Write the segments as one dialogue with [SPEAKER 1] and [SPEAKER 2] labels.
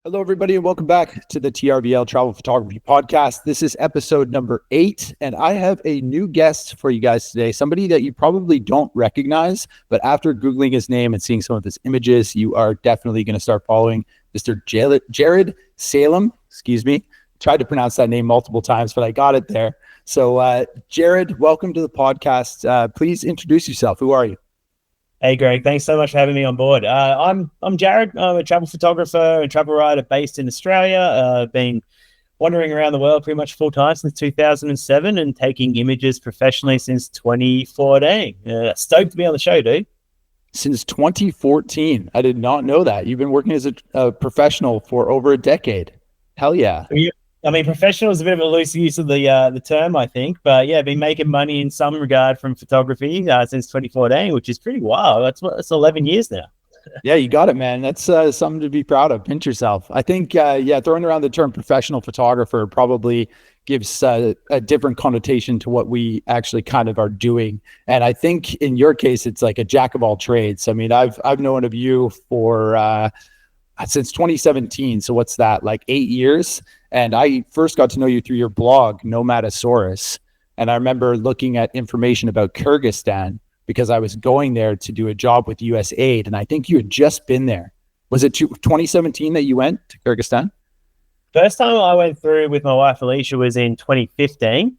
[SPEAKER 1] Hello, everybody, and welcome back to the TRVL Travel Photography Podcast. This is episode number 8, and I have a new guest for you guys today, somebody that you probably don't recognize, but after Googling his name and seeing some of his images, you are definitely going to start following Mr. Jarryd Salem. Excuse me. Tried to pronounce that name multiple times, but I got it there. So, Jarryd, welcome to the podcast. Please introduce yourself. Who are you?
[SPEAKER 2] Hey, Greg. Thanks so much for having me on board. I'm Jarryd. I'm a travel photographer and travel writer based in Australia. Been wandering around the world pretty much full time since 2007 and taking images professionally since 2014. Stoked to be on the show, dude.
[SPEAKER 1] Since 2014. I did not know that. You've been working as a professional for over a decade. Hell yeah.
[SPEAKER 2] I mean, professional is a bit of a loose use of the term, I think. But yeah, been making money in some regard from photography since 2014, which is pretty wild. That's 11 years now.
[SPEAKER 1] Yeah, you got it, man. That's something to be proud of. Pinch yourself. I think, throwing around the term professional photographer probably gives a different connotation to what we actually kind of are doing. And I think in your case, it's like a jack of all trades. I mean, I've known of you for since 2017. So what's that, like 8 years? And I first got to know you through your blog, Nomadosaurus. And I remember looking at information about Kyrgyzstan because I was going there to do a job with USAID. And I think you had just been there. Was it 2017 that you went to Kyrgyzstan?
[SPEAKER 2] First time I went through with my wife, Alicia, was in 2015.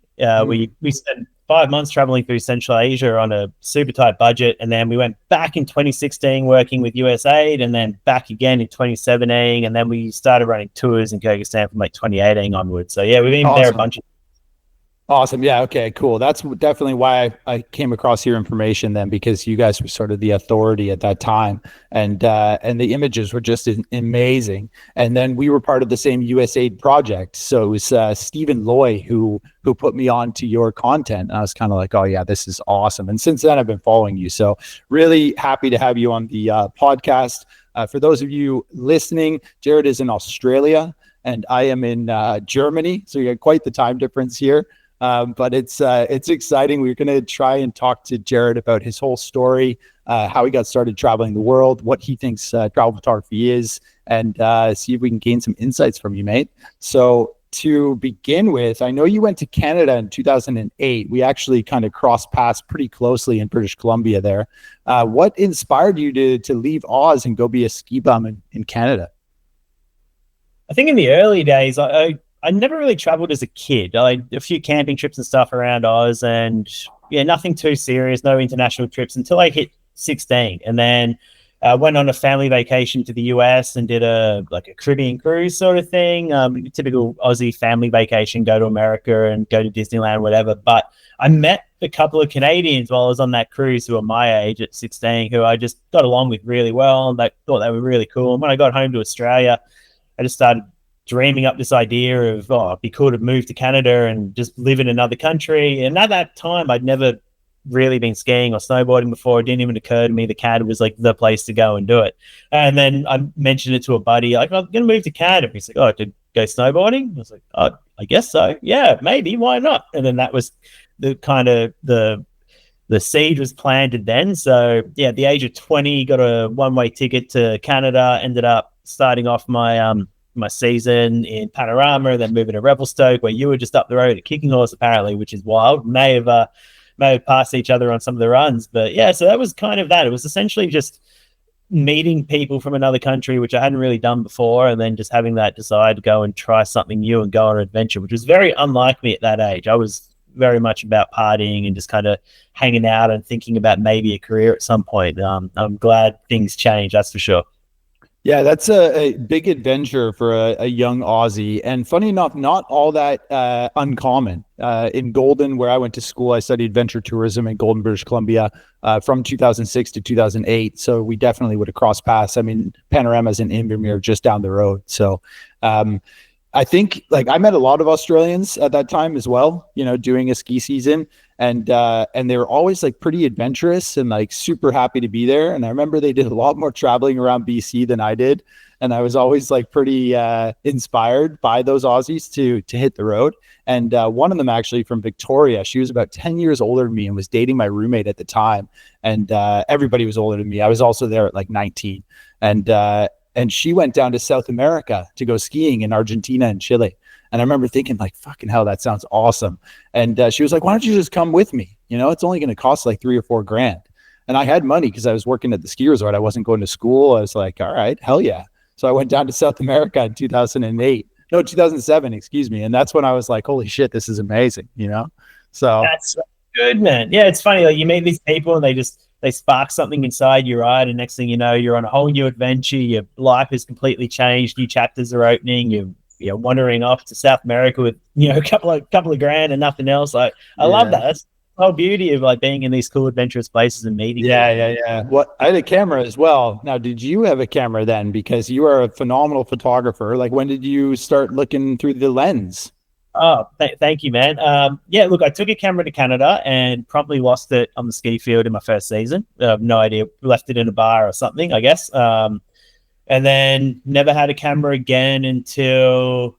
[SPEAKER 2] We spent 5 months traveling through Central Asia on a super tight budget. And then we went back in 2016 working with USAID and then back again in 2017. And then we started running tours in Kyrgyzstan from like 2018 onwards. So yeah, we've been there a bunch of.
[SPEAKER 1] Awesome. Yeah. Okay, cool. That's definitely why I came across your information then, because you guys were sort of the authority at that time. And the images were just amazing. And then we were part of the same USAID project. So it was Stephen Loy who put me on to your content. And I was kind of like, oh yeah, this is awesome. And since then I've been following you. So really happy to have you on the podcast. For those of you listening, Jarryd is in Australia and I am in Germany. So you got quite the time difference here. But it's exciting. We're going to try and talk to Jarryd about his whole story, how he got started traveling the world, what he thinks travel photography is, and see if we can gain some insights from you, mate. So to begin with, I know you went to Canada in 2008. We actually kind of crossed paths pretty closely in British Columbia there. What inspired you to leave Oz and go be a ski bum in Canada?
[SPEAKER 2] I think in the early days, I never really traveled as a kid. I had a few camping trips and stuff around Oz and yeah, nothing too serious, no international trips until I hit 16. And then went on a family vacation to the US and did a Caribbean cruise sort of thing. Typical Aussie family vacation, go to America and go to Disneyland, whatever. But I met a couple of Canadians while I was on that cruise who were my age at 16, who I just got along with really well. And I thought they were really cool. And when I got home to Australia, I just started dreaming up this idea of, it'd be cool to move to Canada and just live in another country. And at that time, I'd never really been skiing or snowboarding before. It didn't even occur to me that Canada was like the place to go and do it. And then I mentioned it to a buddy, like, I'm going to move to Canada. He's like, to go snowboarding? I was like, I guess so. Yeah, maybe. Why not? And then that was the kind of the seed was planted then. So yeah, at the age of 20, got a one-way ticket to Canada, ended up starting off my season in Panorama, then moving to Revelstoke, where you were just up the road at Kicking Horse, apparently, which is wild. May have passed each other on some of the runs, but yeah, so that was kind of that. It was essentially just meeting people from another country, which I hadn't really done before, and then just having that desire to go and try something new and go on an adventure, which was very unlike me at that age. I was very much about partying and just kind of hanging out and thinking about maybe a career at some point. I'm glad things changed, that's for sure.
[SPEAKER 1] Yeah, that's a big adventure for a young Aussie. And funny enough, not all that uncommon. In Golden, where I went to school, I studied venture tourism in Golden, British Columbia from 2006 to 2008. So we definitely would have crossed paths. I mean, Panorama's in Invermere just down the road. So I think I met a lot of Australians at that time as well, doing a ski season. And they were always pretty adventurous and super happy to be there. And I remember they did a lot more traveling around BC than I did. And I was always pretty inspired by those Aussies to hit the road. And one of them actually from Victoria, she was about 10 years older than me and was dating my roommate at the time. And everybody was older than me. I was also there at 19. And and she went down to South America to go skiing in Argentina and Chile. And I remember thinking, like, fucking hell, that sounds awesome. And she was like, why don't you just come with me? You know, it's only going to cost like $3 or $4 grand. And I had money because I was working at the ski resort. I wasn't going to school. I was like, all right, hell yeah. So I went down to South America in 2007, excuse me. And that's when I was like, holy shit, this is amazing, you know? So
[SPEAKER 2] That's good, man. Yeah, it's funny. Like, you meet these people and they spark something inside you, right? And next thing you know, you're on a whole new adventure. Your life has completely changed. New chapters are opening. You're wandering off to South America with, you know, a couple of grand and nothing else. Like, I love that. That's the whole beauty of like being in these cool adventurous places and meeting.
[SPEAKER 1] Yeah. What, I had a camera as well. Now, did you have a camera then? Because you are a phenomenal photographer. Like, when did you start looking through the lens?
[SPEAKER 2] Oh, thank you, man. Yeah, look, I took a camera to Canada and promptly lost it on the ski field in my first season. No idea. Left it in a bar or something, I guess. And then never had a camera again until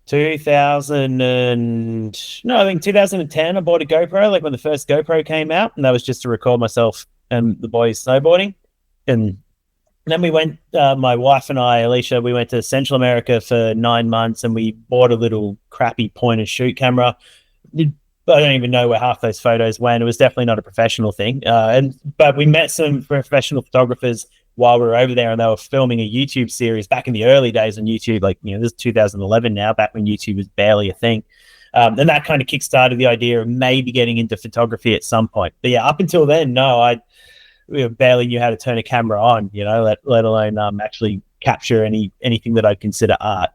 [SPEAKER 2] 2010. I bought a GoPro, like when the first GoPro came out, and that was just to record myself and the boys snowboarding. And then we went, my wife and I, Alicia, we went to Central America for 9 months, and we bought a little crappy point and shoot camera. I don't even know where half those photos went. It was definitely not a professional thing. But we met some professional photographers while we were over there, and they were filming a YouTube series back in the early days on YouTube. Like, you know, this is 2011 now, back when YouTube was barely a thing. And that kind of kickstarted the idea of maybe getting into photography at some point. But yeah, up until then, no, we barely knew how to turn a camera on, you know, let alone actually capture anything that I'd consider art.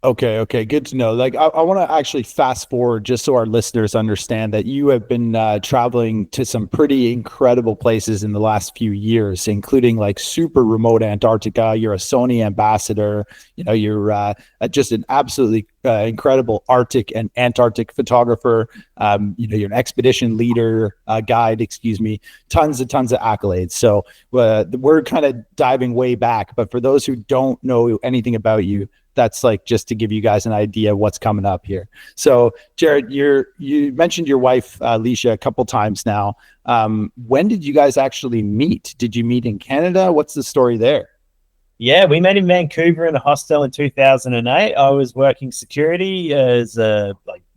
[SPEAKER 1] Okay. Good to know. Like, I want to actually fast forward just so our listeners understand that you have been traveling to some pretty incredible places in the last few years, including like super remote Antarctica. You're a Sony ambassador. You know, you're just an absolutely incredible Arctic and Antarctic photographer. You know, you're an expedition leader, guide, excuse me, tons of accolades. So we're kind of diving way back, but for those who don't know anything about you, that's like just to give you guys an idea of what's coming up here. So Jarryd, you mentioned your wife, Alicia, a couple times now. When did you guys actually meet? Did you meet in Canada? What's the story there?
[SPEAKER 2] Yeah, we met in Vancouver in a hostel in 2008. I was working security as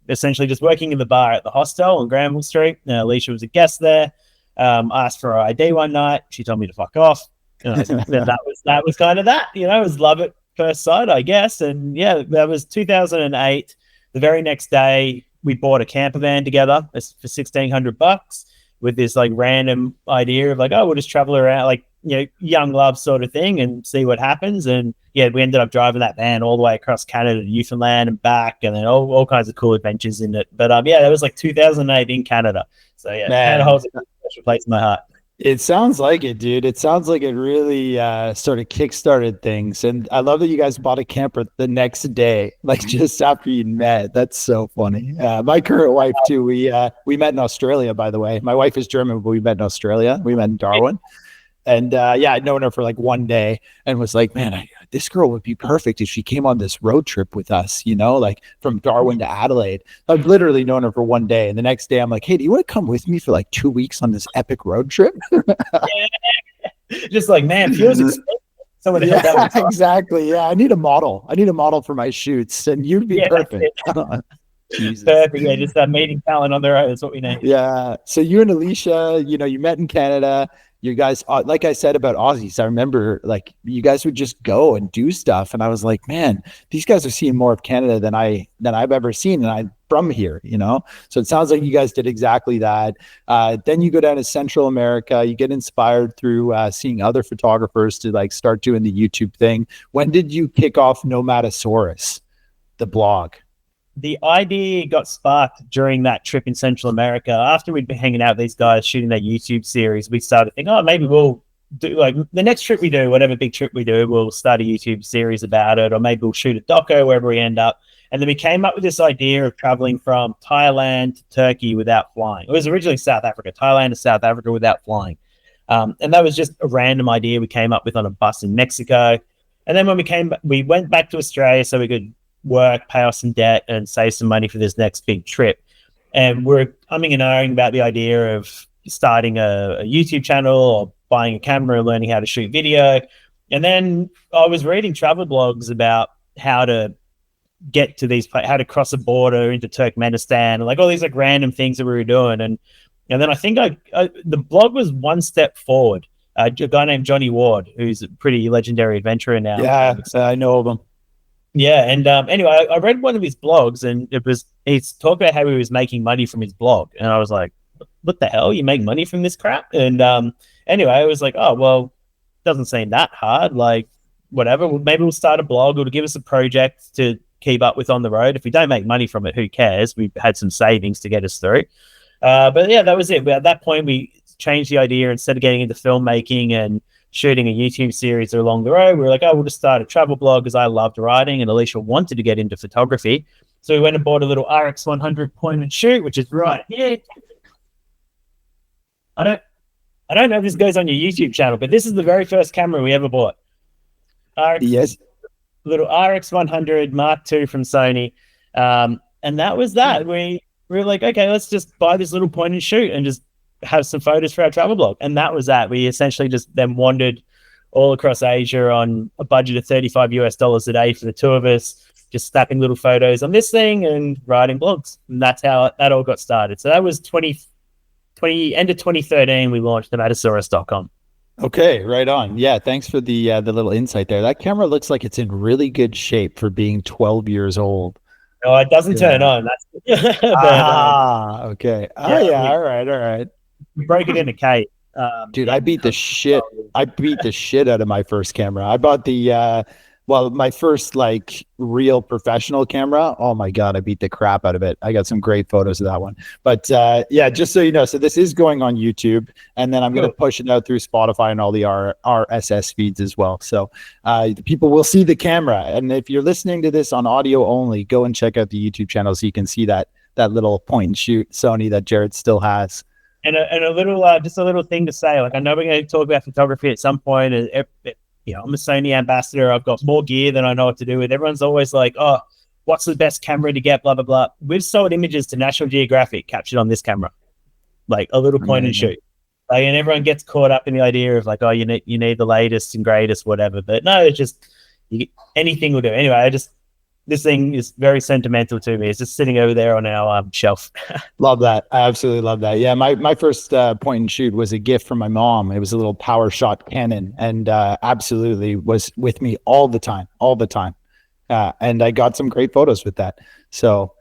[SPEAKER 2] essentially just working in the bar at the hostel on Granville Street. Alicia was a guest there. Asked for her ID one night. She told me to fuck off. That was kind of that. You know, it was love at first sight, I guess. And yeah, that was 2008. The very next day, we bought a camper van together for $1,600 with this like random idea of like, oh, we'll just travel around, like, you know, young love sort of thing and see what happens. And yeah, we ended up driving that van all the way across Canada to Newfoundland and back, and then all kinds of cool adventures in it. But yeah, that was like 2008 in Canada. So yeah, Canada holds a special place in my heart.
[SPEAKER 1] It sounds like it, dude. It sounds like it really sort of kickstarted things. And I love that you guys bought a camper the next day, like just after you met. That's so funny. My current wife too. We met in Australia, by the way. My wife is German, but we met in Australia. We met in Darwin. And yeah, I'd known her for like one day and was like, man, this girl would be perfect if she came on this road trip with us, you know, like from Darwin to Adelaide. I've literally known her for one day. And the next day I'm like, hey, do you want to come with me for like 2 weeks on this epic road trip?
[SPEAKER 2] Just like, man, feels expensive. Someone to help out with
[SPEAKER 1] exactly. Yeah, I need a model. For my shoots, and you'd be perfect.
[SPEAKER 2] Jesus. Perfect. Yeah, just meeting talent on their own. That's what we need.
[SPEAKER 1] Yeah. So you and Alicia, you know, you met in Canada. You guys, like I said about Aussies, I remember like you guys would just go and do stuff, and I was like, man, these guys are seeing more of Canada than I've ever seen, and I'm from here, you know. So it sounds like you guys did exactly that. Then you go down to Central America. You get inspired through seeing other photographers to like start doing the YouTube thing. When did you kick off Nomadosaurus, the blog?
[SPEAKER 2] The idea got sparked during that trip in Central America. After we'd been hanging out with these guys shooting that YouTube series, we started thinking, oh, maybe we'll do like the next trip we do, whatever big trip we do, we'll start a YouTube series about it, or maybe we'll shoot a doco wherever we end up. And then we came up with this idea of traveling from Thailand to Turkey without flying. It was originally South Africa, Thailand to South Africa without flying. And that was just a random idea we came up with on a bus in Mexico. And then when we went back to Australia so we could work, pay off some debt, and save some money for this next big trip. And we're umming and ahhing about the idea of starting a YouTube channel or buying a camera and learning how to shoot video. And then I was reading travel blogs about how to get to these, how to cross a border into Turkmenistan, like all these like random things that we were doing. And then I think the blog was one step forward. A guy named Johnny Ward, who's a pretty legendary adventurer now.
[SPEAKER 1] Yeah, I know of him.
[SPEAKER 2] Yeah, and anyway, I read one of his blogs, and he's talking about how he was making money from his blog, and I was like, "What the hell? You make money from this crap?" And anyway, I was like, "Oh well, doesn't seem that hard. Like, whatever. Maybe we'll start a blog. It'll give us a project to keep up with on the road. If we don't make money from it, who cares? We've had some savings to get us through." But yeah, that was it. At that point, we changed the idea. Instead of getting into filmmaking and shooting a YouTube series along the road, we were like, oh, we'll just start a travel blog because I loved writing and Alicia wanted to get into photography. So we went and bought a little RX100 point and shoot, which is right here. I don't know if this goes on your YouTube channel, but this is the very first camera we ever bought.
[SPEAKER 1] Yes.
[SPEAKER 2] Little RX100 Mark II from Sony. And that was that. We were like, okay, let's just buy this little point and shoot and just have some photos for our travel blog. And that was that. We essentially just then wandered all across Asia on a budget of $35 a day for the two of us, just snapping little photos on this thing and writing blogs. And that's how that all got started. So that was end of 2013, we launched NOMADasaurus.com.
[SPEAKER 1] Okay, right on. Yeah, thanks for the little insight there. That camera looks like it's in really good shape for being 12 years old.
[SPEAKER 2] No, it doesn't turn on. That's
[SPEAKER 1] okay. Oh yeah, all right.
[SPEAKER 2] We broke it in a case.
[SPEAKER 1] Dude, I beat the shit out of my first camera. I bought my first like real professional camera. Oh my God, I beat the crap out of it. I got some great photos of that one. But yeah, just so you know, so this is going on YouTube, and then I'm going to push it out through Spotify and all the RSS feeds as well. So people will see the camera. And if you're listening to this on audio only, go and check out the YouTube channel so you can see that little point and shoot Sony that Jarryd still has.
[SPEAKER 2] And a little, just a little thing to say. Like, I know we're going to talk about photography at some point. I'm a Sony ambassador. I've got more gear than I know what to do with. Everyone's always like, "Oh, what's the best camera to get?" Blah blah blah. We've sold images to National Geographic captured on this camera, like a little point and shoot. Like, and everyone gets caught up in the idea of like, "Oh, you need the latest and greatest, whatever." But no, it's just anything will do. Anyway, this thing is very sentimental to me. It's just sitting over there on our shelf.
[SPEAKER 1] Love that. I absolutely love that. Yeah, my first point and shoot was a gift from my mom. It was a little power shot Canon, and absolutely was with me all the time. And I got some great photos with that. So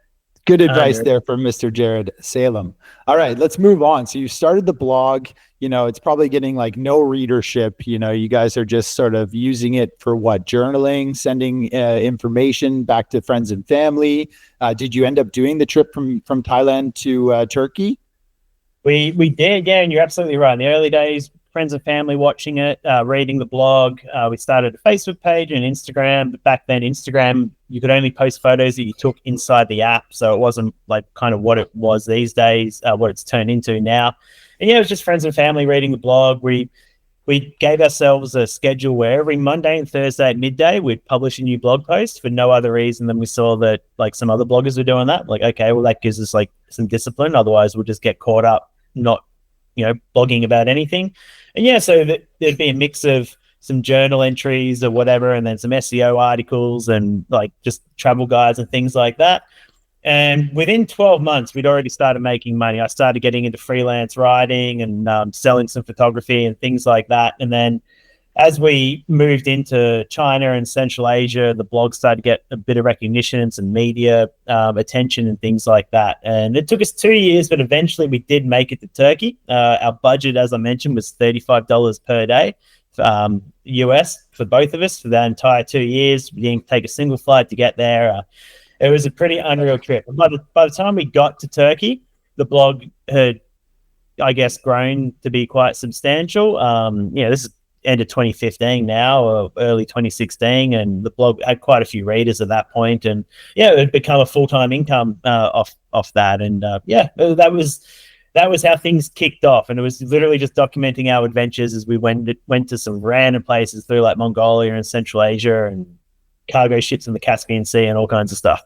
[SPEAKER 1] good advice there from Mr. Jarryd Salem. All right, let's move on. So you started the blog. It's probably getting like no readership. You guys are just sort of using it for what? Journaling, sending information back to friends and family. Did you end up doing the trip from Thailand to Turkey?
[SPEAKER 2] We did, yeah, and you're absolutely right. In the early days, friends and family watching it, reading the blog. We started a Facebook page and Instagram. But back then, Instagram, you could only post photos that you took inside the app. So it wasn't like kind of what it was these days, what it's turned into now. And yeah, it was just friends and family reading the blog. We gave ourselves a schedule where every Monday and Thursday at midday, we'd publish a new blog post for no other reason than we saw that like some other bloggers were doing that. Like, okay, well, that gives us like some discipline. Otherwise, we'll just get caught up not, blogging about anything. And yeah, so there'd be a mix of some journal entries or whatever, and then some SEO articles and like just travel guides and things like that. And within 12 months, we'd already started making money. I started getting into freelance writing and selling some photography and things like that. And then as we moved into China and Central Asia, the blog started to get a bit of recognition and some media attention and things like that. And it took us 2 years, but eventually we did make it to Turkey. Our budget, as I mentioned, was $35 per day. US for both of us for that entire 2 years. We didn't take a single flight to get there. It was a pretty unreal trip. By the time we got to Turkey, the blog had, I guess, grown to be quite substantial. This is end of 2015 now, or early 2016, and the blog had quite a few readers at that point. And yeah, it had become a full-time income off that. And that was how things kicked off. And it was literally just documenting our adventures as we went to some random places through like Mongolia and Central Asia and cargo ships in the Caspian Sea and all kinds of stuff.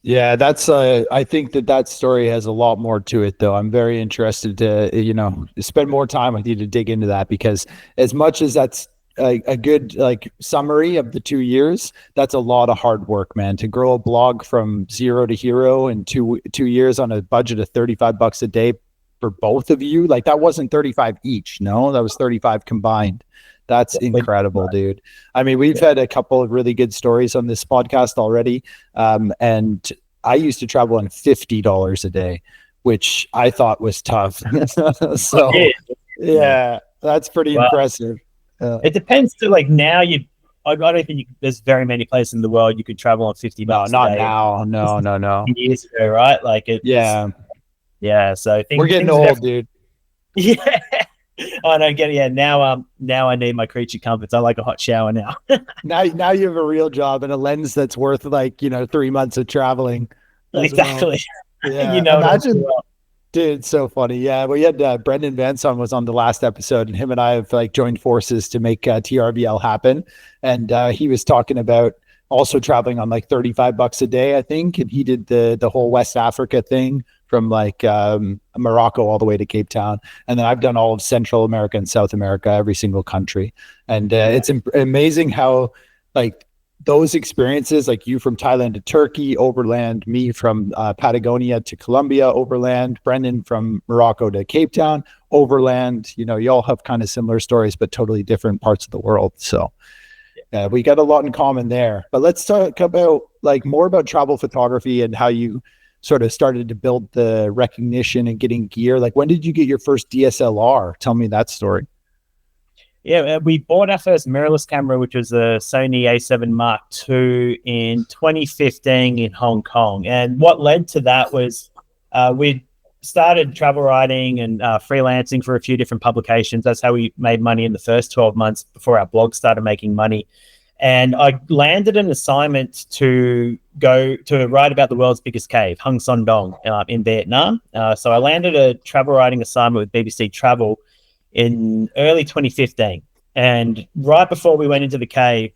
[SPEAKER 1] Yeah, that's I think that story has a lot more to it, though. I'm very interested to spend more time with you to dig into that, because as much as that's a good like summary of the 2 years, that's a lot of hard work, man. To grow a blog from zero to hero in 2 years on a budget of $35 a day for both of you, like that wasn't 35 each. No, that was 35 combined. That's incredible, dude. I mean, we've had a couple of really good stories on this podcast already. And I used to travel on $50 a day, which I thought was tough. So yeah, that's pretty impressive.
[SPEAKER 2] It depends too. Like now, I don't think there's very many places in the world you could travel on $50.
[SPEAKER 1] No, not now. No.
[SPEAKER 2] Years ago, right? Like
[SPEAKER 1] yeah.
[SPEAKER 2] So
[SPEAKER 1] we're getting old, dude.
[SPEAKER 2] Yeah. I don't get it. Yeah. Now I need my creature comforts. I like a hot shower now.
[SPEAKER 1] now you have a real job and a lens that's worth like 3 months of traveling.
[SPEAKER 2] Exactly.
[SPEAKER 1] Well. Yeah.
[SPEAKER 2] Imagine.
[SPEAKER 1] Dude, it's so funny. Yeah, we had Brendan Vanson was on the last episode, and him and I have like joined forces to make TRVL happen. And he was talking about also traveling on like $35 a day, I think, and he did the whole West Africa thing from like Morocco all the way to Cape Town, and then I've done all of Central America and South America, every single country, and it's amazing how like those experiences, like you from Thailand to Turkey overland, me from Patagonia to Colombia overland, Brendan from Morocco to Cape Town overland, you all have kind of similar stories, but totally different parts of the world. So we got a lot in common there. But let's talk about like more about travel photography and how you sort of started to build the recognition and getting gear. Like, when did you get your first DSLR? Tell me that story.
[SPEAKER 2] Yeah, we bought our first mirrorless camera, which was a Sony A7 Mark II in 2015 in Hong Kong. And what led to that was we started travel writing and freelancing for a few different publications. That's how we made money in the first 12 months before our blog started making money. And I landed an assignment to go to write about the world's biggest cave, Hang Son Dong, in Vietnam. So I landed a travel writing assignment with BBC Travel in early 2015. And right before we went into the cave,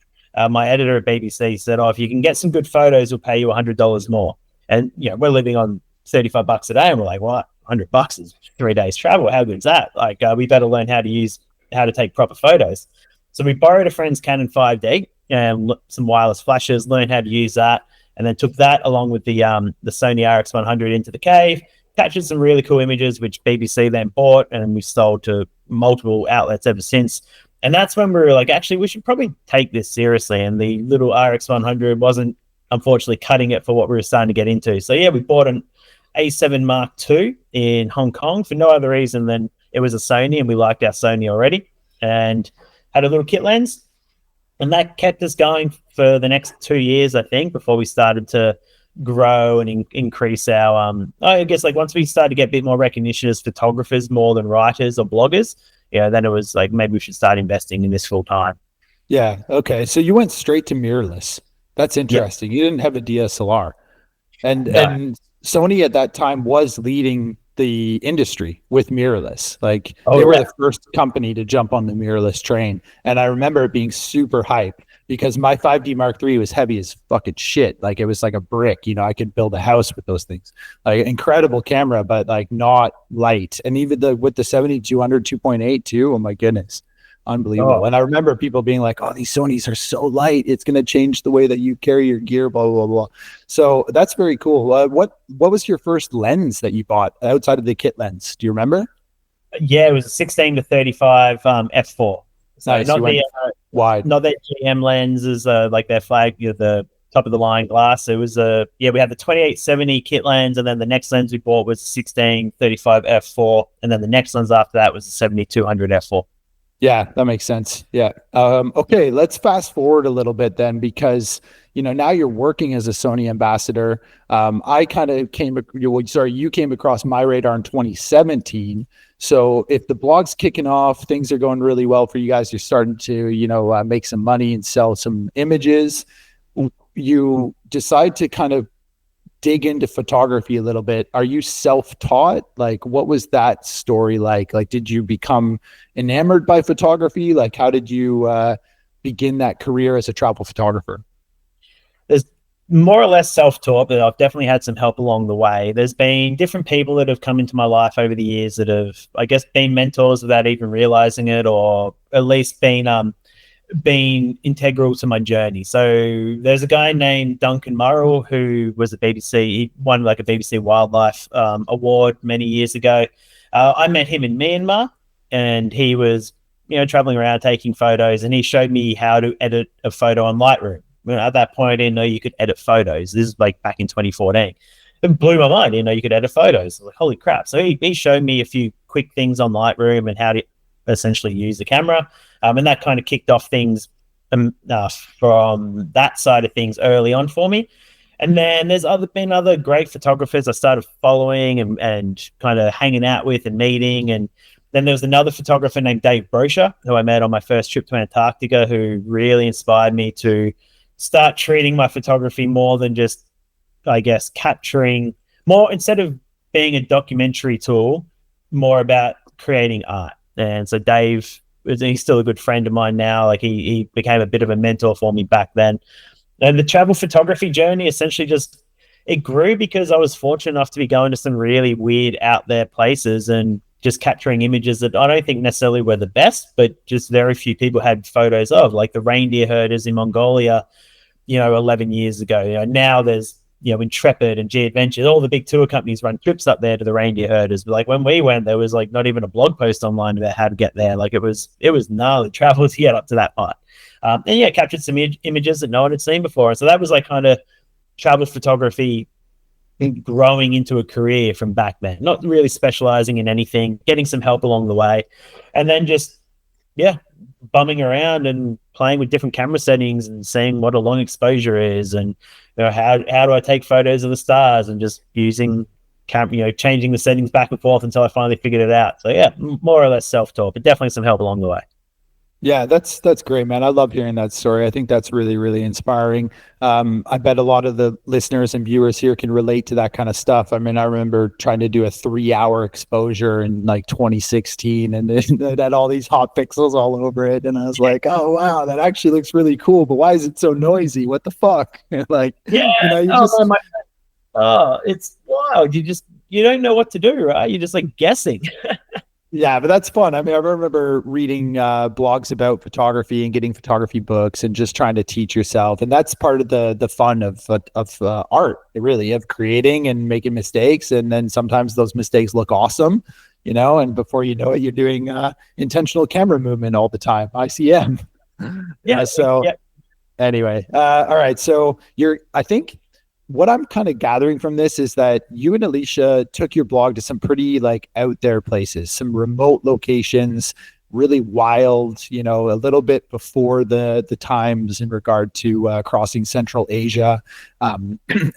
[SPEAKER 2] my editor at BBC said, if you can get some good photos, we'll pay you $100 more. And, we're living on $35 a day. And we're like, what? $100 is 3 days travel. How good is that? Like, we better learn how to take proper photos. So we borrowed a friend's Canon 5D and some wireless flashes, learned how to use that, and then took that along with the Sony RX100 into the cave, captured some really cool images, which BBC then bought, and we sold to multiple outlets ever since. And that's when we were like, actually, we should probably take this seriously. And the little RX100 wasn't, unfortunately, cutting it for what we were starting to get into. So yeah, we bought an A7 Mark II in Hong Kong for no other reason than it was a Sony and we liked our Sony already, and had a little kit lens. And that kept us going for the next 2 years, I think, before we started to grow and increase our I guess like once we started to get a bit more recognition as photographers more than writers or bloggers, then it was like maybe we should start investing in this full time.
[SPEAKER 1] Yeah. Okay. So you went straight to mirrorless. That's interesting. You didn't have a DSLR. And Sony at that time was leading the industry with mirrorless. Like they were the first company to jump on the mirrorless train. And I remember it being super hype because my 5D Mark III was heavy as fucking shit. Like it was like a brick, I could build a house with those things. Like incredible camera, but like not light. And even with the 7200 2.8 too. Oh my goodness. Unbelievable. And I remember people being like, these Sonys are so light. It's going to change the way that you carry your gear, blah, blah, blah. So that's very cool. What was your first lens that you bought outside of the kit lens? Do you remember?
[SPEAKER 2] Yeah, it was a 16 to 35 f4. So
[SPEAKER 1] nice.
[SPEAKER 2] Not the
[SPEAKER 1] wide.
[SPEAKER 2] Not their GM lenses, like their flag, the top of the line glass. It was we had the 2870 kit lens, and then the next lens we bought was 16 35 f4, and then the next lens after that was the 7200 f4.
[SPEAKER 1] Yeah, that makes sense. Yeah. Okay, let's fast forward a little bit then, because now you're working as a Sony ambassador. I kind of you came across my radar in 2017. So if the blog's kicking off, things are going really well for you guys. You're starting to make some money and sell some images. You decide to kind of dig into photography a little bit. Are you self-taught? Like, what was that story like? Like, did you become enamored by photography? Like, how did you begin that career as a travel photographer?
[SPEAKER 2] There's more or less self-taught, but I've definitely had some help along the way. There's been different people that have come into my life over the years that have, I guess, been mentors without even realizing it, or at least been been integral to my journey. So there's a guy named Duncan Murrell who was a BBC, he won like a BBC Wildlife award many years ago. I met him in Myanmar, and he was, traveling around taking photos, and he showed me how to edit a photo on Lightroom. At that point, I didn't know you could edit photos. This is like back in 2014. It blew my mind. I didn't know you could edit photos. Like, holy crap. So he showed me a few quick things on Lightroom and how to essentially use the camera. And that kind of kicked off things from that side of things early on for me. And then there's been other great photographers I started following and kind of hanging out with and meeting. And then there was another photographer named Dave Brocher, who I met on my first trip to Antarctica, who really inspired me to start treating my photography more than just, I guess, capturing more, instead of being a documentary tool, more about creating art. And so Dave, he's still a good friend of mine now. Like he became a bit of a mentor for me back then. And the travel photography journey essentially it grew because I was fortunate enough to be going to some really weird out there places and just capturing images that I don't think necessarily were the best, but just very few people had photos of, like the reindeer herders in Mongolia, 11 years ago. Now there's, Intrepid and G Adventures, all the big tour companies run trips up there to the reindeer herders. But like when we went, there was like not even a blog post online about how to get there. Like it was gnarly travel to get up to that part. And captured some images that no one had seen before. And so that was like kind of travel photography growing into a career from back then, not really specializing in anything, getting some help along the way. And then just, bumming around and playing with different camera settings and seeing what a long exposure is, and how do I take photos of the stars, and just using changing the settings back and forth until I finally figured it out. So more or less self-taught, but definitely some help along the way.
[SPEAKER 1] Yeah, that's great, man. I love hearing that story. I think that's really, really inspiring. I bet a lot of the listeners and viewers here can relate to that kind of stuff. I mean, I remember trying to do a 3-hour exposure in like 2016, and it had all these hot pixels all over it. And I was like, oh, wow, that actually looks really cool, but why is it so noisy? What the fuck?
[SPEAKER 2] It's wild. You don't know what to do, right? You're just like guessing.
[SPEAKER 1] Yeah, but that's fun. I mean, I remember reading blogs about photography and getting photography books and just trying to teach yourself. And that's part of the fun of art, really, of creating and making mistakes. And then sometimes those mistakes look awesome, and before you know it, you're doing intentional camera movement all the time, ICM. Anyway, all right. So I think what I'm kind of gathering from this is that you and Alicia took your blog to some pretty like out there places, some remote locations, really wild, a little bit before the times in regard to crossing Central Asia.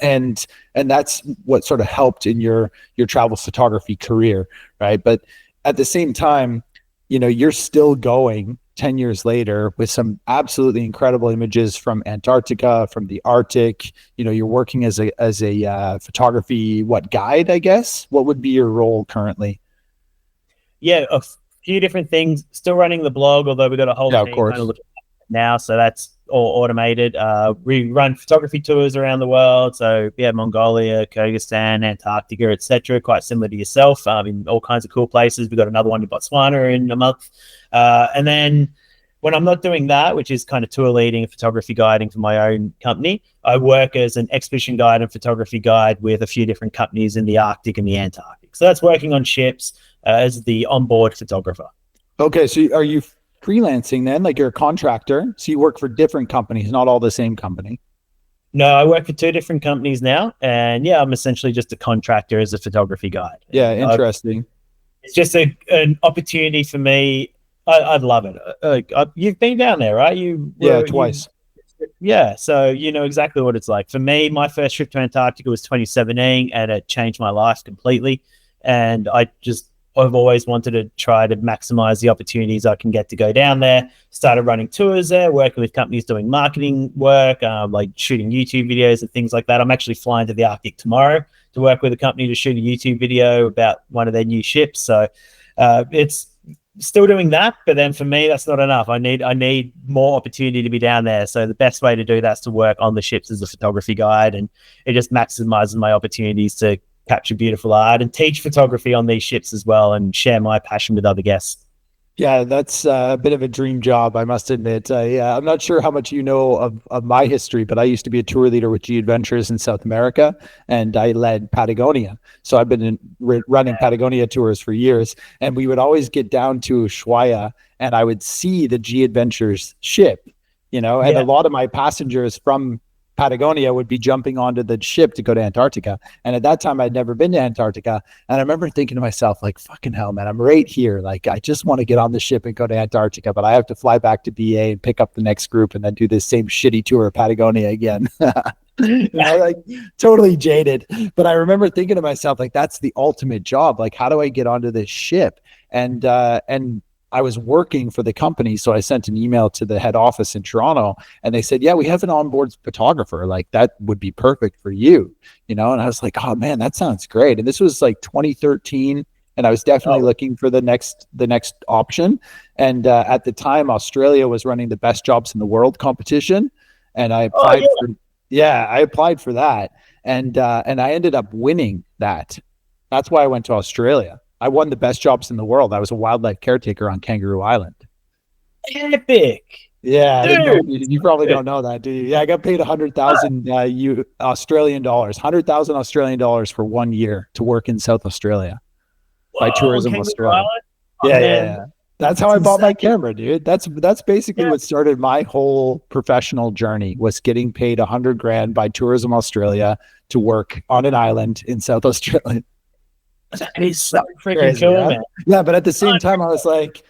[SPEAKER 1] And that's what sort of helped in your travel photography career. Right. But at the same time, you're still going 10 years later with some absolutely incredible images from Antarctica, from the Arctic. You're working as a photography, guide, I guess. What would be your role currently?
[SPEAKER 2] Yeah, a few different things. Still running the blog, although we've got a whole team kind of looking at it now, so that's all automated. We run photography tours around the world, so Mongolia, Kyrgyzstan, Antarctica, etc. Quite similar to yourself, in all kinds of cool places. We've got another one in Botswana in a month. And then when I'm not doing that, which is kind of tour leading and photography guiding for my own company, I work as an expedition guide and photography guide with a few different companies in the Arctic and the Antarctic. So that's working on ships as the onboard photographer.
[SPEAKER 1] Okay, so are you freelancing then? Like you're a contractor, so you work for different companies, not all the same company?
[SPEAKER 2] No, I work for 2 different companies now, and I'm essentially just a contractor as a photography guide.
[SPEAKER 1] Yeah, interesting.
[SPEAKER 2] It's just an opportunity for me. I'd love it. You've been down there, right?
[SPEAKER 1] Twice.
[SPEAKER 2] So you know exactly what it's like. For me, my first trip to Antarctica was 2017, and it changed my life completely. And I've always wanted to try to maximize the opportunities I can get to go down there. Started running tours there, working with companies doing marketing work, like shooting YouTube videos and things like that. I'm actually flying to the Arctic tomorrow to work with a company to shoot a YouTube video about one of their new ships. So it's still doing that, but then for me, that's not enough. I need more opportunity to be down there. So the best way to do that is to work on the ships as a photography guide, and it just maximizes my opportunities to capture beautiful art and teach photography on these ships as well, and share my passion with other guests.
[SPEAKER 1] Yeah, that's a bit of a dream job, I must admit. I'm not sure how much you know of my history, but I used to be a tour leader with G Adventures in South America, and I led Patagonia. So I've been running Patagonia tours for years, and we would always get down to Ushuaia, and I would see the G Adventures ship, and a
[SPEAKER 2] Yeah.
[SPEAKER 1] lot of my passengers from Patagonia would be jumping onto the ship to go to Antarctica. And at that time, I'd never been to Antarctica. And I remember thinking to myself, like, fucking hell, man, I'm right here. Like, I just want to get on the ship and go to Antarctica, but I have to fly back to BA and pick up the next group and then do this same shitty tour of Patagonia again. Like totally jaded. But I remember thinking to myself, like, that's the ultimate job. Like, how do I get onto this ship? And I was working for the company, so I sent an email to the head office in Toronto, and they said, "Yeah, we have an onboard photographer. Like that would be perfect for you." And I was like, "Oh man, that sounds great." And this was like 2013, and I was definitely looking for the next option. And at the time, Australia was running the best jobs in the world competition, and I applied I applied for that, and I ended up winning that. That's why I went to Australia. I won the best jobs in the world. I was a wildlife caretaker on Kangaroo Island.
[SPEAKER 2] Epic.
[SPEAKER 1] Yeah, I didn't know, you probably don't know that, do you? Yeah, I got paid 100,000 Australian dollars, 100,000 Australian dollars for 1 year to work in South Australia by Tourism Australia. Yeah. That's how I bought my camera, dude. That's basically what started my whole professional journey, was getting paid 100 grand by Tourism Australia to work on an island in South Australia.
[SPEAKER 2] That is so freaking cool, man.
[SPEAKER 1] Yeah, but at the same time, I was like,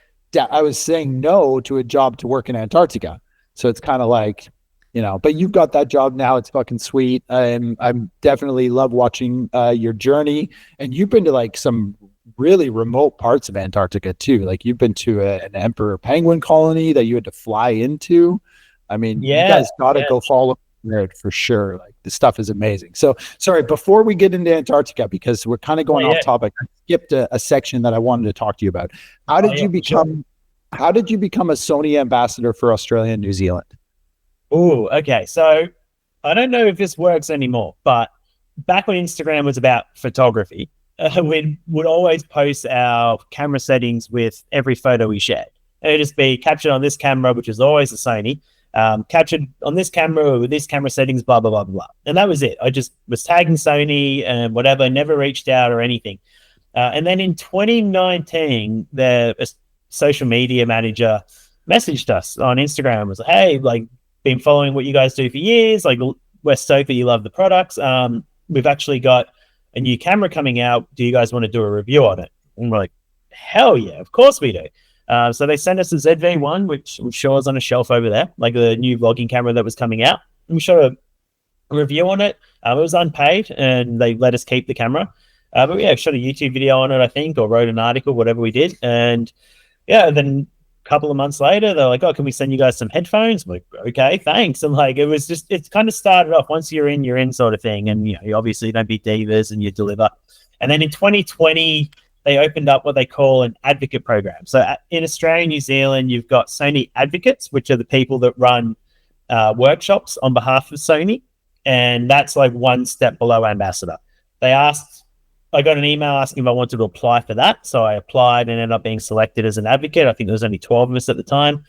[SPEAKER 1] I was saying no to a job to work in Antarctica. So it's kind of like, but you've got that job now. It's fucking sweet. I'm definitely love watching your journey. And you've been to like some really remote parts of Antarctica too. Like you've been to an emperor penguin colony that you had to fly into. I mean, you guys got to go follow it for sure. Like this stuff is amazing. So sorry, before we get into Antarctica, because we're kind of going off topic, I skipped a section that I wanted to talk to you about. How did you become a Sony ambassador for Australia and New Zealand?
[SPEAKER 2] Oh, okay. So I don't know if this works anymore, but back when Instagram was about photography, we would always post our camera settings with every photo we shared. It would just be captured on this camera, which is always a Sony, captured on this camera with this camera settings, blah, blah, blah, blah. And that was it. I just was tagging Sony and whatever, never reached out or anything. And then in 2019, the social media manager messaged us on Instagram and was like, hey, like, been following what you guys do for years. Like, we're stoked that you love the products. We've actually got a new camera coming out. Do you guys want to do a review on it? And we're like, hell yeah, of course we do. So they sent us a ZV-1, which I'm sure is on a shelf over there, like the new vlogging camera that was coming out. And we shot a review on it. It was unpaid, and they let us keep the camera. But yeah, shot a YouTube video on it, I think, or wrote an article, whatever we did. And yeah, then a couple of months later, they're like, oh, can we send you guys some headphones? I'm like, okay, thanks. And like, it kind of started off, once you're in sort of thing. And, you obviously don't be divas and you deliver. And then in 2020, they opened up what they call an advocate program. So in Australia and New Zealand, you've got Sony advocates, which are the people that run workshops on behalf of Sony. And that's like one step below ambassador. I got an email asking if I wanted to apply for that. So I applied and ended up being selected as an advocate. I think there was only 12 of us at the time.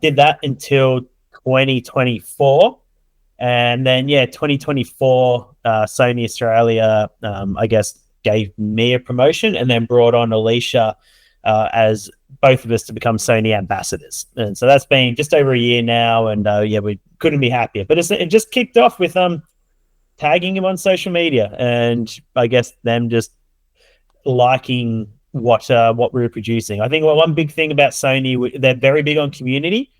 [SPEAKER 2] Did that until 2024. And then, 2024, Sony Australia, I guess, gave me a promotion and then brought on Alicia as both of us to become Sony ambassadors. And so that's been just over a year now. And we couldn't be happier. But it just kicked off with tagging him on social media, and I guess them just liking what we were producing. I think one big thing about Sony, they're very big on community,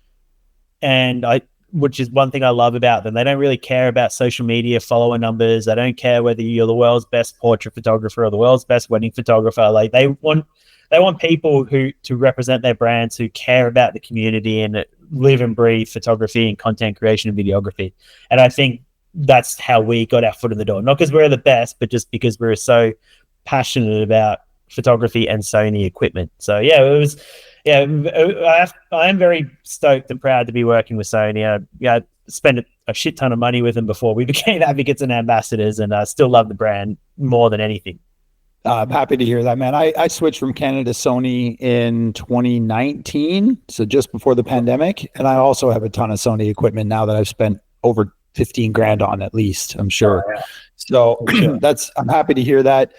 [SPEAKER 2] and which is one thing I love about them. They don't really care about social media follower numbers. They don't care whether you're the world's best portrait photographer or the world's best wedding photographer. Like they want people who to represent their brands, who care about the community and live and breathe photography and content creation and videography. And I think that's how we got our foot in the door. Not because we're the best, but just because we're so passionate about photography and Sony equipment. So I am very stoked and proud to be working with Sony. I spent a shit ton of money with them before we became advocates and ambassadors, and I still love the brand more than anything.
[SPEAKER 1] I'm happy to hear that, man. I switched from Canada to Sony in 2019, so just before the pandemic, and I also have a ton of Sony equipment now that I've spent over 15 grand on at least, I'm sure.
[SPEAKER 2] Oh, yeah.
[SPEAKER 1] So
[SPEAKER 2] Sure.
[SPEAKER 1] I'm happy to hear that.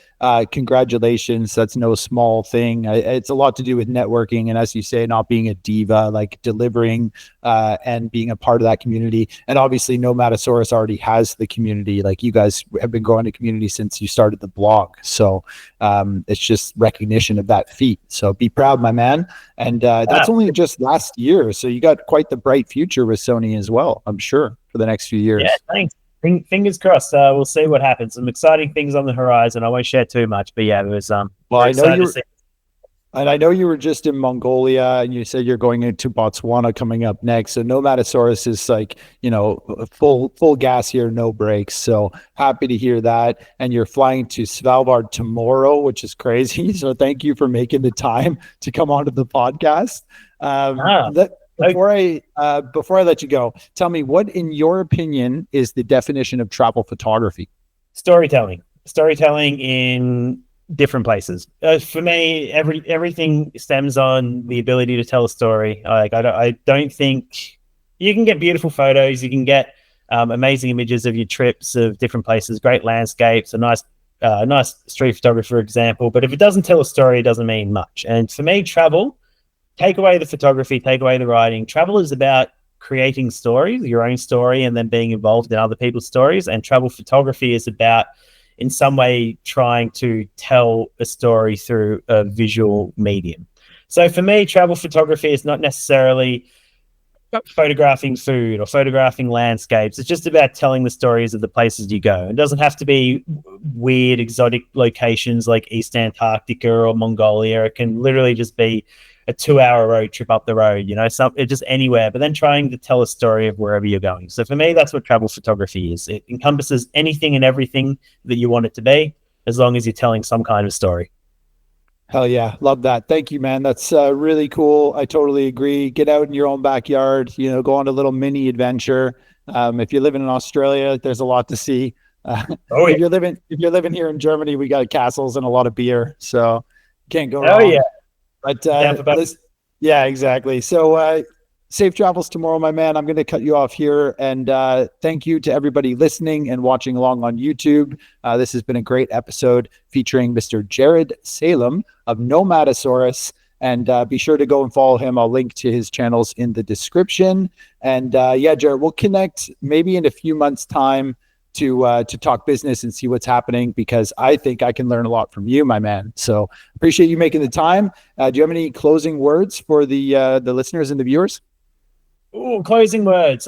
[SPEAKER 1] Congratulations. That's no small thing. It's a lot to do with networking. And as you say, not being a diva, like delivering and being a part of that community. And obviously Nomadosaurus already has the community. Like you guys have been growing the community since you started the blog. So it's just recognition of that feat. So be proud, my man. And that's only just last year. So you got quite the bright future with Sony as well, I'm sure, for the next few years.
[SPEAKER 2] Yeah, thanks. Fingers crossed. We'll see what happens. Some exciting things on the horizon. I won't share too much, but yeah, it was.
[SPEAKER 1] Well, I know you were just in Mongolia, and you said you're going into Botswana coming up next. So Nomadosaurus is like, full gas here, no brakes. So happy to hear that. And you're flying to Svalbard tomorrow, which is crazy. So thank you for making the time to come onto the podcast. Before I let you go, tell me, what, in your opinion, is the definition of travel photography?
[SPEAKER 2] Storytelling in different places. For me, everything stems on the ability to tell a story. I don't think you can get beautiful photos. You can get amazing images of your trips of different places, great landscapes, a nice street photography, for example. But if it doesn't tell a story, it doesn't mean much. And for me, travel, take away the photography, take away the writing. Travel is about creating stories, your own story, and then being involved in other people's stories. And travel photography is about, in some way, trying to tell a story through a visual medium. So for me, travel photography is not necessarily photographing food or photographing landscapes. It's just about telling the stories of the places you go. It doesn't have to be weird, exotic locations like East Antarctica or Mongolia. It can literally just be a 2-hour road trip up the road, just anywhere, but then trying to tell a story of wherever you're going. So for me, that's what travel photography is. It encompasses anything and everything that you want it to be, as long as you're telling some kind of story.
[SPEAKER 1] Hell yeah. Love that. Thank you, man. That's really cool. I totally agree. Get out in your own backyard, go on a little mini adventure. If you're living in Australia, there's a lot to see. If you're living here in Germany, we got castles and a lot of beer, so can't go wrong.
[SPEAKER 2] Yeah.
[SPEAKER 1] But yeah, exactly. So safe travels tomorrow, my man. I'm going to cut you off here. And thank you to everybody listening and watching along on YouTube. This has been a great episode featuring Mr. Jarryd Salem of Nomadosaurus. And be sure to go and follow him. I'll link to his channels in the description. And Jarryd, we'll connect maybe in a few months' time to talk business and see what's happening, because I think I can learn a lot from you, my man. So appreciate you making the time. Do you have any closing words for the listeners and the viewers?
[SPEAKER 2] Ooh, closing words.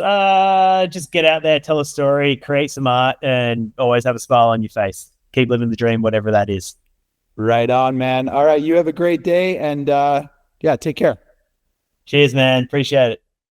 [SPEAKER 2] Just get out there, tell a story, create some art, and always have a smile on your face. Keep living the dream, whatever that is.
[SPEAKER 1] Right on, man. All right. You have a great day, and take care.
[SPEAKER 2] Cheers, man. Appreciate it.